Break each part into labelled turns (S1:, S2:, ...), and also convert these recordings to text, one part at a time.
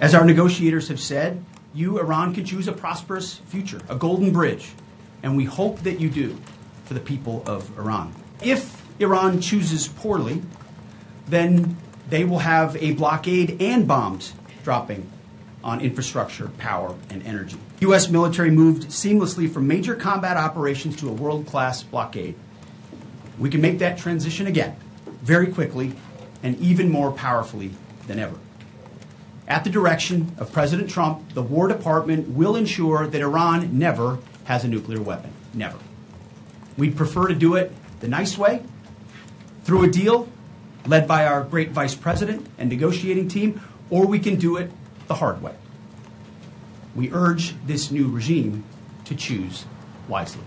S1: As our negotiators have said, you, Iran, can choose a prosperous future, a golden bridge, and we hope that you do for the people of Iran. If Iran chooses poorly, then they will have a blockade and bombs dropping on infrastructure, power, and energy. U.S. military moved seamlessly from major combat operations to a world-class blockade. We can make that transition again, very quickly, and even more powerfully than ever. At the direction of President Trump, the War Department will ensure that Iran never has a nuclear weapon. Never. We'd prefer to do it the nice way, through a deal led by our great Vice President and negotiating team, or we can do it the hard way. We urge this new regime to choose wisely.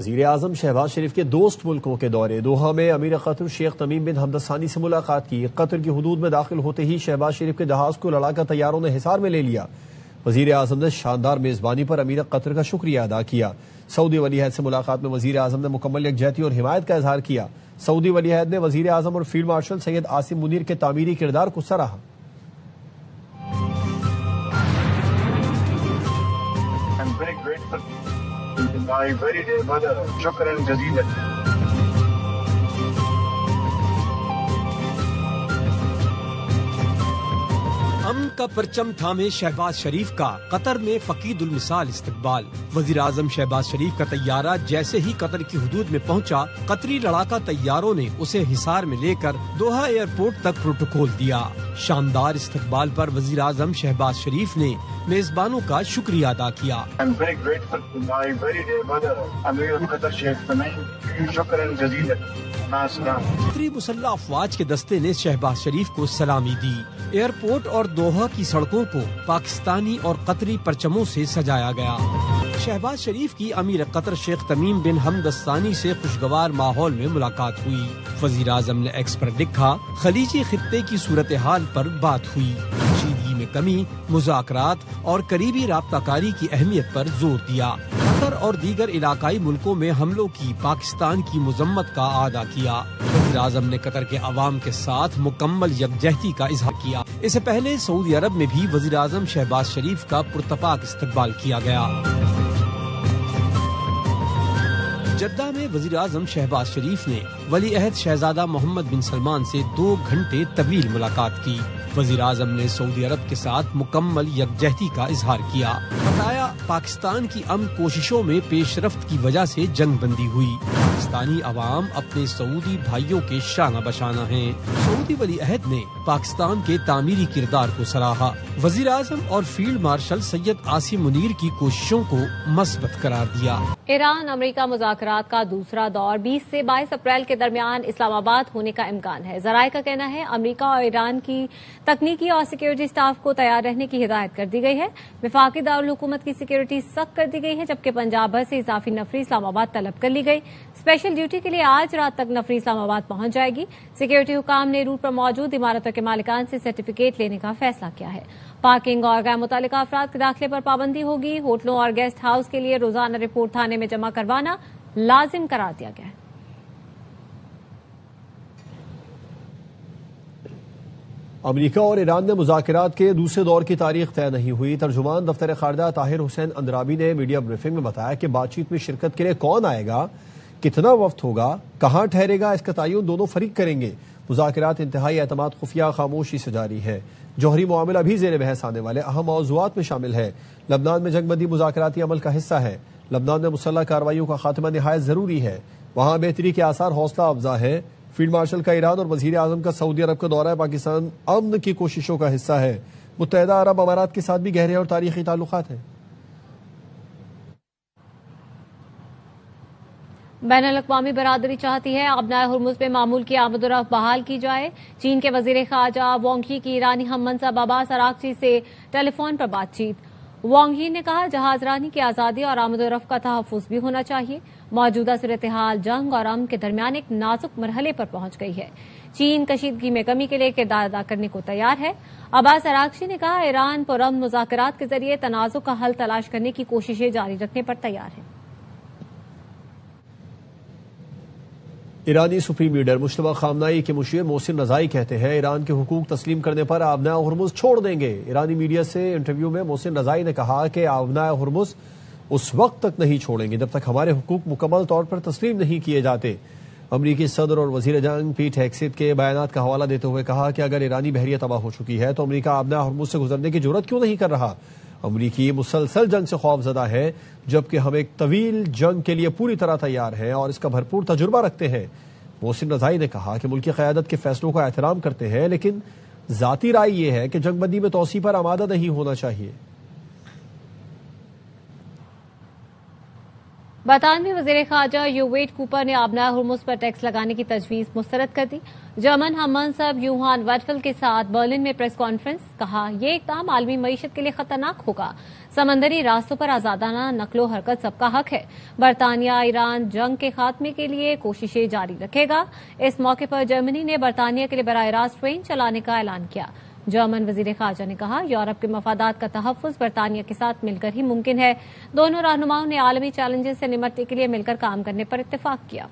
S2: وزیر اعظم شہباز شریف کے دوست ملکوں کے دورے Doha میں امیر قطر شیخ تمیم بن حمد الثانی سے ملاقات کی. قطر کی حدود میں داخل ہوتے ہی شہباز شریف کے جہاز کو لڑاکا طیاروں نے حصار میں لے لیا. وزیر اعظم نے شاندار میزبانی پر امیر قطر کا شکریہ ادا کیا. سعودی ولی عہد سے ملاقات میں وزیر اعظم نے مکمل یکجہتی اور حمایت کا اظہار کیا. سعودی ولی عہد نے وزیر اعظم اور فیلڈ مارشل سید عاصم منیر کے تعمیری کردار کو سراہا.
S3: My very dear mother, shukran jazeelan.
S4: امن کا پرچم تھامے شہباز شریف کا قطر میں فقید المثال استقبال. وزیر اعظم شہباز شریف کا طیارہ جیسے ہی قطر کی حدود میں پہنچا، قطری لڑاکا طیاروں نے اسے حصار میں لے کر دوحہ ایئرپورٹ تک پروٹوکول دیا. شاندار استقبال پر وزیر اعظم شہباز شریف نے میزبانوں کا شکریہ ادا کیا.
S3: I'm very grateful to my very dear mother, Amir Qatar Sheikh Tamim. Shukran jazeelan.
S4: قطری مسلح افواج کے دستے نے شہباز شریف کو سلامی دی. ایئرپورٹ اور دوحہ کی سڑکوں کو پاکستانی اور قطری پرچموں سے سجایا گیا. شہباز شریف کی امیر قطر شیخ تمیم بن حمد الثانی سے خوشگوار ماحول میں ملاقات ہوئی. وزیر اعظم نے ایکس پر لکھا، خلیجی خطے کی صورتحال پر بات ہوئی. کشیدگی میں کمی، مذاکرات اور قریبی رابطہ کاری کی اہمیت پر زور دیا. قطر اور دیگر علاقائی ملکوں میں حملوں کی پاکستان کی مذمت کا اعادہ کیا. وزیر اعظم نے قطر کے عوام کے ساتھ مکمل یکجہتی کا اظہار کیا. اس سے پہلے سعودی عرب میں بھی وزیر اعظم شہباز شریف کا پرتپاک استقبال کیا گیا. جدہ میں وزیر اعظم شہباز شریف نے ولی عہد شہزادہ محمد بن سلمان سے 2 گھنٹے طویل ملاقات کی. وزیر اعظم نے سعودی عرب کے ساتھ مکمل یکجہتی کا اظہار کیا. بتایا، پاکستان کی امن کوششوں میں پیش رفت کی وجہ سے جنگ بندی ہوئی. پاکستانی عوام اپنے سعودی بھائیوں کے شانہ بشانہ ہیں. سعودی ولی عہد نے پاکستان کے تعمیری کردار کو سراہا. وزیر اعظم اور فیلڈ مارشل سید عاصم منیر کی کوششوں کو مثبت قرار دیا.
S5: ایران امریکہ مذاکرات کا دوسرا دور 20 سے 22 اپریل کے درمیان اسلام آباد ہونے کا امکان ہے. ذرائع کا کہنا ہے امریکہ اور ایران کی تکنیکی اور سیکیورٹی سٹاف کو تیار رہنے کی ہدایت کر دی گئی ہے. وفاقی دارالحکومت کی سیکیورٹی سخت کر دی گئی ہے، جبکہ پنجاب بھر سے اضافی نفری اسلام آباد طلب کر لی گئی. اسپیشل ڈیوٹی کے لیے آج رات تک نفری اسلام آباد پہنچ جائے گی. سیکیورٹی حکام نے روٹ پر موجود عمارتوں کے مالکان سے سرٹیفکیٹ لینے کا فیصلہ کیا ہے. پارکنگ اور غیر متعلقہ افراد کے داخلے پر پابندی ہوگی. ہوٹلوں اور گیسٹ ہاؤس کے لیے روزانہ رپورٹ تھانے میں جمع کروانا لازم قرار دیا گیا ہے.
S2: امریکہ اور ایران میں مذاکرات کے دوسرے دور کی تاریخ طے نہیں ہوئی. ترجمان دفتر خارجہ طاہر حسین اندرابی نے میڈیا بریفنگ میں بتایا کہ بات چیت میں شرکت کے لیے کون آئے گا، کتنا وفد ہوگا، کہاں ٹھہرے گا، اس کا تعین دونوں فریق کریں گے. مذاکرات انتہائی اعتماد خفیہ خاموشی سے جاری ہے. جوہری معاملہ بھی زیر بحث آنے والے اہم موضوعات میں شامل ہے. لبنان میں جنگ بندی مذاکراتی عمل کا حصہ ہے. لبنان میں مسلح کارروائیوں کا خاتمہ نہایت ضروری ہے. وہاں بہتری کے آثار حوصلہ افزا ہیں. فیلڈ مارشل کا ایران اور وزیر اعظم کا سعودی عرب کا دورہ پاکستان امن کی کوششوں کا حصہ ہے. متحدہ عرب امارات کے ساتھ بھی گہرے اور تاریخی تعلقات ہیں.
S5: بین الاقوامی برادری چاہتی ہے ابنائے ہرمز میں معمول کی آمد و رفت بحال کی جائے. چین کے وزیر خارجہ وانگ ہی کی ایرانی ہم منصب عباس اراغچی سے ٹیلی فون پر بات چیت. وانگ ہی نے کہا جہاز رانی کی آزادی اور آمد و رفت کا تحفظ بھی ہونا چاہیے. موجودہ صورتحال جنگ اور امن کے درمیان ایک نازک مرحلے پر پہنچ گئی ہے. چین کشیدگی میں کمی کے لیے کردار ادا کرنے کو تیار ہے. عباس اراغچی نے کہا ایران پرامن مذاکرات کے ذریعے تنازع کا حل تلاش کرنے کی کوششیں جاری رکھنے پر تیار ہے.
S2: ایرانی سپریم لیڈر مشتبہ خامنائی کے مشیر محسن رضائی کہتے ہیں ایران کے حقوق تسلیم کرنے پر آبنائے ہرمز چھوڑ دیں گے. ایرانی میڈیا سے انٹرویو میں محسن رضائی نے کہا کہ آبنائے ہرمز اس وقت تک نہیں چھوڑیں گے جب تک ہمارے حقوق مکمل طور پر تسلیم نہیں کیے جاتے. امریکی صدر اور وزیر جنگ پیٹ ہیگسیت کے بیانات کا حوالہ دیتے ہوئے کہا کہ اگر ایرانی بحریہ تباہ ہو چکی ہے تو امریکہ آبنائے ہرمز سے گزرنے کی جرات کیوں نہیں کر رہا. امریکی مسلسل جنگ سے خوف زدہ ہے جبکہ ہم ایک طویل جنگ کے لیے پوری طرح تیار ہیں اور اس کا بھرپور تجربہ رکھتے ہیں. محسن رضائی نے کہا کہ ملکی قیادت کے فیصلوں کا احترام کرتے ہیں لیکن ذاتی رائے یہ ہے کہ جنگ بندی میں توسیع پر آمادہ نہیں ہونا چاہیے.
S5: برطانوی وزیر خارجہ یوویٹ کوپر نے آبنائے ہرمز پر ٹیکس لگانے کی تجویز مسترد کر دی. جرمن ہم منصب یوہان ویڈفل کے ساتھ برلن میں پریس کانفرنس. کہا یہ اقدام عالمی معیشت کے لیے خطرناک ہوگا. سمندری راستوں پر آزادانہ نقل و حرکت سب کا حق ہے. برطانیہ ایران جنگ کے خاتمے کے لیے کوششیں جاری رکھے گا. اس موقع پر جرمنی نے برطانیہ کے لیے براہ راست ٹرین چلانے کا اعلان کیا. جرمن وزیر خارجہ نے کہا یورپ کے مفادات کا تحفظ برطانیہ کے ساتھ مل کر ہی ممکن ہے. دونوں رہنماؤں نے عالمی چیلنجز سے نمٹنے کے لیے مل کر کام کرنے پر اتفاق کیا.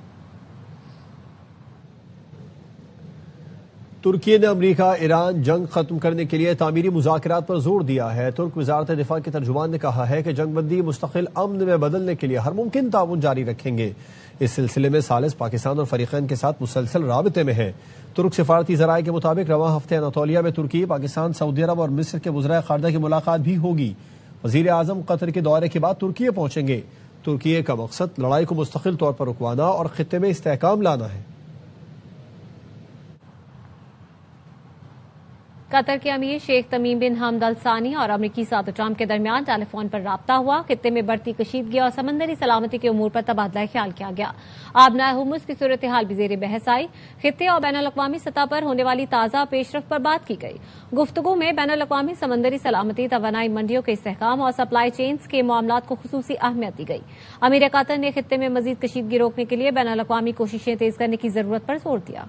S2: ترکی نے امریکہ ایران جنگ ختم کرنے کے لیے تعمیری مذاکرات پر زور دیا ہے. ترک وزارت دفاع کے ترجمان نے کہا ہے کہ جنگ بندی مستقل امن میں بدلنے کے لیے ہر ممکن تعاون جاری رکھیں گے. اس سلسلے میں ثالث پاکستان اور فریقین کے ساتھ مسلسل رابطے میں ہے. ترک سفارتی ذرائع کے مطابق رواں ہفتے اناطولیہ میں ترکی، پاکستان، سعودی عرب اور مصر کے وزرائے خارجہ کی ملاقات بھی ہوگی. وزیر اعظم قطر کے دورے کے بعد ترکی پہنچیں گے. ترکی کا مقصد لڑائی کو مستقل طور پر رکوانا اور خطے میں استحکام لانا ہے.
S5: قطر کے امیر شیخ تمیم بن حمد ال ثانی اور امریکی صدر ٹرمپ کے درمیان ٹیلی فون پر رابطہ ہوا. خطے میں بڑھتی کشیدگی اور سمندری سلامتی کے امور پر تبادلہ خیال کیا گیا. آبنائے ہرمز کی صورتحال بھی زیر بحث آئی. خطے اور بین الاقوامی سطح پر ہونے والی تازہ پیش رفت پر بات کی گئی. گفتگو میں بین الاقوامی سمندری سلامتی، توانائی منڈیوں کے استحکام اور سپلائی چینز کے معاملات کو خصوصی اہمیت دی گئی. امیر قطر نے خطے میں مزید کشیدگی روکنے کے لیے بین الاقوامی کوششیں تیز کرنے کی ضرورت پر زور دیا.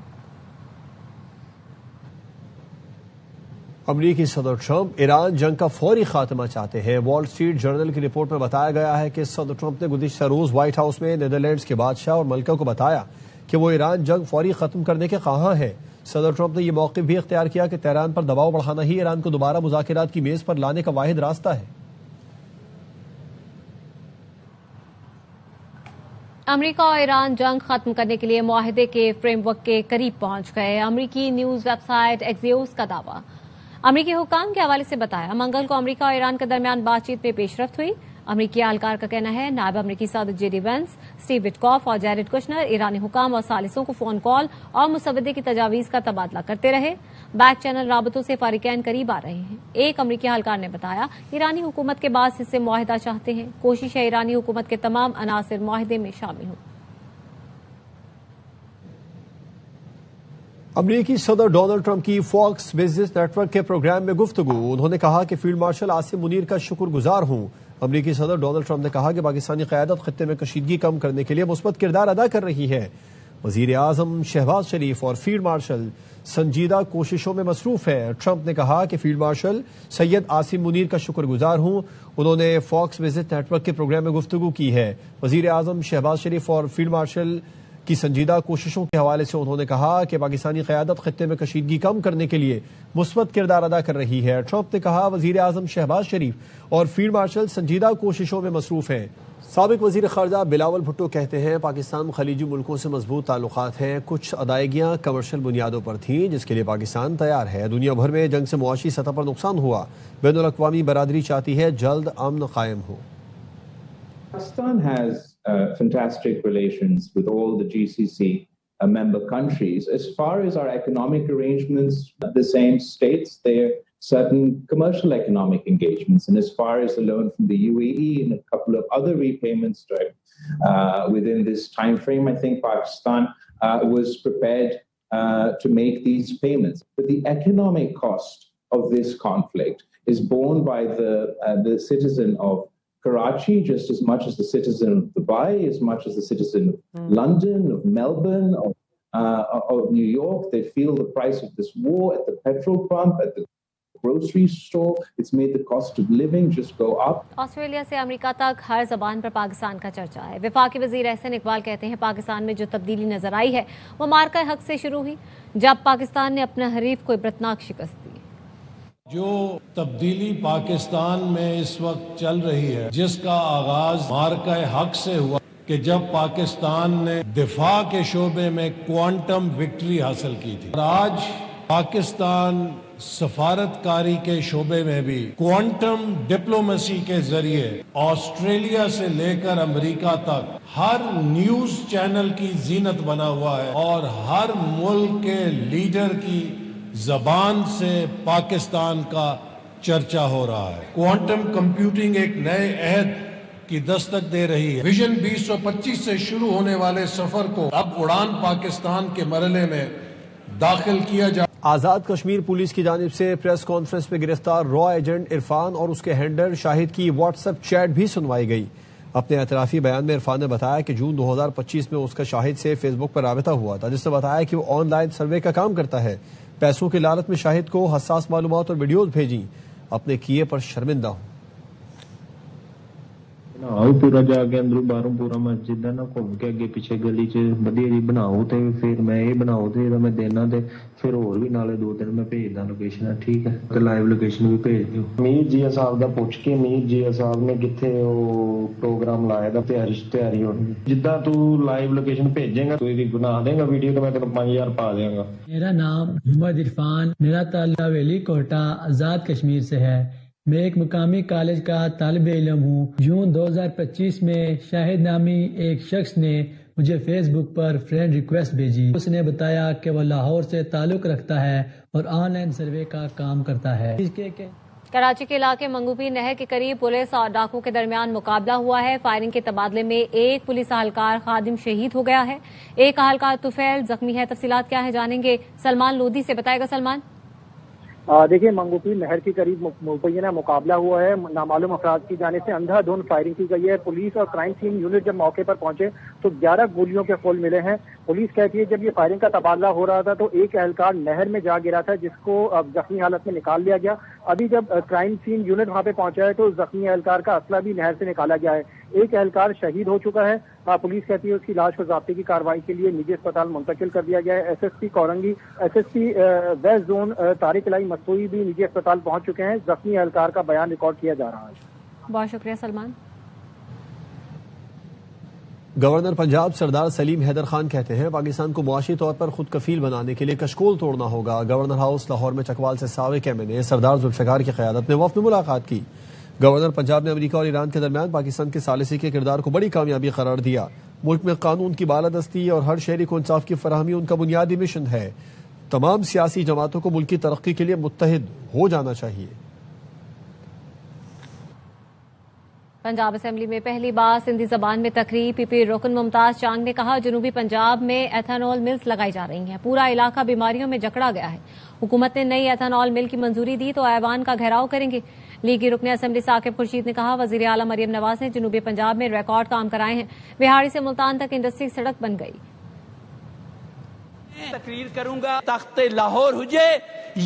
S2: امریکی صدر ٹرمپ ایران جنگ کا فوری خاتمہ چاہتے ہیں. وال اسٹریٹ جرنل کی رپورٹ میں بتایا گیا ہے کہ صدر ٹرمپ نے گزشتہ روز وائٹ ہاؤس میں نیدرلینڈز کے بادشاہ اور ملکہ کو بتایا کہ وہ ایران جنگ فوری ختم کرنے کے خواہاں ہیں. صدر ٹرمپ نے یہ موقف بھی اختیار کیا کہ تہران پر دباؤ بڑھانا ہی ایران کو دوبارہ مذاکرات کی میز پر لانے کا واحد راستہ ہے.
S5: امریکہ اور ایران جنگ ختم کرنے کے لیے معاہدے کے فریم ورک کے قریب پہنچ گئے. امریکی نیوز ویب سائٹ ایکزیوس کا دعویٰ. امریکی حکام کے حوالے سے بتایا منگل کو امریکہ اور ایران کے درمیان بات چیت میں پیش رفت ہوئی. امریکی اہلکار کا کہنا ہے نائب امریکی صدر جے ڈی وینس، اسٹیو وٹکاف اور جیریڈ کشنر ایرانی حکام اور ثالثوں کو فون کال اور مسودے کی تجاویز کا تبادلہ کرتے رہے. بیک چینل رابطوں سے فریقین قریب آ رہے ہیں. ایک امریکی اہلکار نے بتایا ایرانی حکومت کے بعض حصے معاہدہ چاہتے ہیں. کوشش ہے ایرانی حکومت کے تمام عناصر معاہدے میں شامل ہوں.
S2: امریکی صدر ڈونلڈ ٹرمپ کی فاکس بزنس نیٹ ورک کے پروگرام میں گفتگو. انہوں نے کہا کہ فیلڈ مارشل عاصم منیر کا شکر گزار ہوں. امریکی صدر ڈونلڈ ٹرمپ نے کہا کہ پاکستانی قیادت خطے میں کشیدگی کم کرنے کے لیے مثبت کردار ادا کر رہی ہے. وزیر اعظم شہباز شریف اور فیلڈ مارشل سنجیدہ کوششوں میں مصروف ہے. ٹرمپ نے کہا کہ فیلڈ مارشل سید عاصم منیر کا شکر گزار ہوں. انہوں نے فاکس بزنس نیٹ ورک کے پروگرام میں گفتگو کی ہے. وزیر اعظم شہباز شریف اور فیلڈ مارشل کی سنجیدہ کوششوں کے حوالے سے انہوں نے کہا کہ پاکستانی قیادت خطے میں کشیدگی کم کرنے کے لیے مثبت کردار ادا کر رہی ہے. ٹرمپ نے کہا وزیر اعظم شہباز شریف اور فیلڈ مارشل سنجیدہ کوششوں میں مصروف ہیں. سابق وزیر خارجہ بلاول بھٹو کہتے ہیں پاکستان خلیجی ملکوں سے مضبوط تعلقات ہیں. کچھ ادائیگیاں کمرشل بنیادوں پر تھیں جس کے لیے پاکستان تیار ہے. دنیا بھر میں جنگ سے معاشی سطح پر نقصان ہوا. بین الاقوامی برادری چاہتی ہے جلد امن قائم ہو.
S6: Pakistan has fantastic relations with all the GCC member countries. As far as our economic arrangements, the same states, there are certain commercial economic engagements. And as far as the loan from the UAE and a couple of other repayments within this time frame, I think Pakistan was prepared to make these payments. But the economic cost of this conflict is borne by the citizen of Karachi just as much as the citizen of Dubai, as much as the citizen of London, of Melbourne, of New York. They feel the price of this war at the petrol pump, at the grocery store. It's made the cost of living just go up.
S5: Australia سے امریکہ تک ہر زبان پر پاکستان کا چرچا ہے. وفاقی وزیر احسن اقبال کہتے ہیں پاکستان میں جو تبدیلی نظر آئی ہے وہ مارکہ حق سے شروع ہوئی جب پاکستان نے اپنے حریف کو عبرتناک شکست دی.
S7: جو تبدیلی پاکستان میں اس وقت چل رہی ہے جس کا آغاز مارکہ حق سے ہوا کہ جب پاکستان نے دفاع کے شعبے میں کوانٹم وکٹری حاصل کی تھی، اور آج پاکستان سفارتکاری کے شعبے میں بھی کوانٹم ڈپلومیسی کے ذریعے آسٹریلیا سے لے کر امریکہ تک ہر نیوز چینل کی زینت بنا ہوا ہے اور ہر ملک کے لیڈر کی زبان سے پاکستان کا چرچا ہو رہا ہے. کوانٹم کمپیوٹنگ ایک نئے عہد کی دستک دے رہی ہے۔ ویژن 2025 سے شروع ہونے والے سفر کو اب اڑان پاکستان کے مرحلے میں داخل کیا جا۔
S2: آزاد کشمیر پولیس کی جانب سے پریس کانفرنس میں گرفتار را ایجنٹ عرفان اور اس کے ہینڈلر شاہد کی واٹس ایپ چیٹ بھی سنوائی گئی۔ اپنے اعترافی بیان میں عرفان نے بتایا کہ جون 2025 میں اس کا شاہد سے فیس بک پر رابطہ ہوا تھا، جس نے بتایا کہ وہ آن لائن سروے کا کام کرتا ہے۔ پیسوں کی لالچ میں شاہد کو حساس معلومات اور ویڈیوز بھیجیں۔ اپنے کیے پر شرمندہ ہوں۔
S8: بناؤ پورا جا کے اندروں باہروں پورا مسجد ہے نا گھوم کے اگے پیچھے گلی چ ودیا جی بناؤ تے پھر میں یہ بناؤ تے میں دینا تے پھر اور بھی نالے 2-3 میں بھیجدا لوکیشن ٹھیک ہے تے لائیو لوکیشن بھی بھیج دیو۔ میر جی صاحب دا پوچھ کے میر جی صاحب نے کتنے وہ پروگرام لایا دا تیاری ہونی جداں تو لائیو لوکیشن بھیجے گا تو یہ بنا دے گا ویڈیو تو میں تینوں 5000 پا دیں گا۔
S9: میرا نام محمد عرفان، میرا تعلق ویلی کوٹا آزاد کشمیر سے ہے۔ میں ایک مقامی کالج کا طالب علم ہوں۔ جون 2025 میں شاہد نامی ایک شخص نے مجھے فیس بک پر فرینڈ ریکویسٹ بھیجی۔ اس نے بتایا کہ وہ لاہور سے تعلق رکھتا ہے اور آن لائن سروے کا کام کرتا ہے۔
S5: کراچی کے علاقے منگوپیر نہر کے قریب پولیس اور ڈاکو کے درمیان مقابلہ ہوا ہے۔ فائرنگ کے تبادلے میں ایک پولیس اہلکار خادم شہید ہو گیا ہے، ایک اہلکار طفیل زخمی ہے۔ تفصیلات کیا ہیں جانیں گے سلمان لودھی سے، بتائے گا سلمان۔
S10: دیکھیے منگوپیر نہر کے قریب مبینہ مقابلہ ہوا ہے، نامعلوم افراد کی جانب سے اندھا دھند فائرنگ کی گئی ہے۔ پولیس اور کرائم سین یونٹ جب موقع پر پہنچے تو 11 گولیوں کے خول ملے ہیں۔ پولیس کہتی ہے جب یہ فائرنگ کا تبادلہ ہو رہا تھا تو ایک اہلکار نہر میں جا گرا تھا، جس کو زخمی حالت میں نکال لیا گیا۔ ابھی جب کرائم سین یونٹ وہاں پہ پہنچا ہے تو زخمی اہلکار کا اسلحہ بھی نہر سے نکالا گیا ہے۔ ایک اہلکار شہید ہو چکا ہے۔ پولیس کہتی ہے اس کی لاش کو ضابطے کی کارروائی کے لیے نجی اسپتال منتقل کر دیا گیا ہے۔ S S P Korangi, S S P west zone Tariq Elahi Moosvi بھی نجی اسپتال پہنچ چکے ہیں۔ زخمی اہلکار کا بیان ریکارڈ کیا جا رہا ہے۔
S5: بہت شکریہ سلمان۔
S2: گورنر پنجاب سردار سلیم حیدر خان کہتے ہیں پاکستان کو معاشی طور پر خود کفیل بنانے کے لیے کشکول توڑنا ہوگا۔ گورنر ہاؤس لاہور میں چکوال سے سابق ایم این اے سردار ذوالفقار کی قیادت میں وفد نے ملاقات کی۔ گورنر پنجاب نے امریکہ اور ایران کے درمیان پاکستان کے ثالثی کے کردار کو بڑی کامیابی قرار دیا۔ ملک میں قانون کی بالادستی اور ہر شہری کو انصاف کی فراہمی ان کا بنیادی مشن ہے۔ تمام سیاسی جماعتوں کو ملک کی ترقی کے لیے متحد ہو جانا چاہیے۔
S5: پنجاب اسمبلی میں پہلی بار سندھی زبان میں تقریر پی پی رکن ممتاز چانگ نے کہا جنوبی پنجاب میں ایتھنول ملز لگائی جا رہی ہیں، پورا علاقہ بیماریوں میں جکڑا گیا ہے۔ حکومت نے نئی ایتھنول مل کی منظوری دی تو ایوان کا گھیراؤ کریں گے۔ لیگی رکن اسمبلی ثاقب خورشید نے کہا وزیر اعلیٰ مریم نواز نے جنوبی پنجاب میں ریکارڈ کام کرائے ہیں، بہاڑی سے ملتان تک انڈسٹری سڑک بن گئی۔
S11: تقریر کروں گا تخت لاہور ہوجے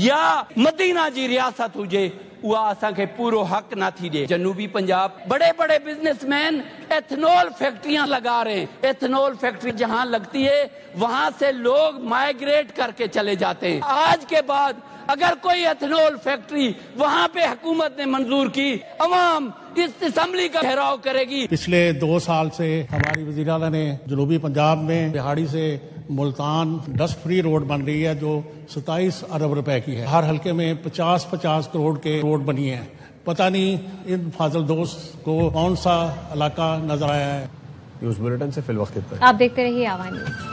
S11: یا مدینہ جی ریاست ہوجے وہ آساں کے پورو حق نہ تھی دے۔ جنوبی پنجاب بڑے بڑے بزنس مین ایتھنول فیکٹریاں لگا رہے ہیں۔ ایتھنول فیکٹری جہاں لگتی ہے وہاں سے لوگ مائیگریٹ کر کے چلے جاتے ہیں۔ آج کے بعد اگر کوئی ایتھنول فیکٹری وہاں پہ حکومت نے منظور کی، عوام اس اسمبلی کا گھیراؤ کرے گی۔
S7: پچھلے 2 سال سے ہماری وزیر اعلیٰ نے جنوبی پنجاب میں بہاڑی سے ملتان ڈسٹ فری روڈ بن رہی ہے جو 27 ارب روپے کی ہے۔ ہر حلقے میں 50 کروڑ کے روڈ بنی ہے۔ پتہ نہیں ان فاضل دوست کو کون سا علاقہ نظر آیا ہے۔
S2: نیوز بلیٹن سے فی الوقت اتنا۔
S5: آپ دیکھتے رہیے آوان نیوز۔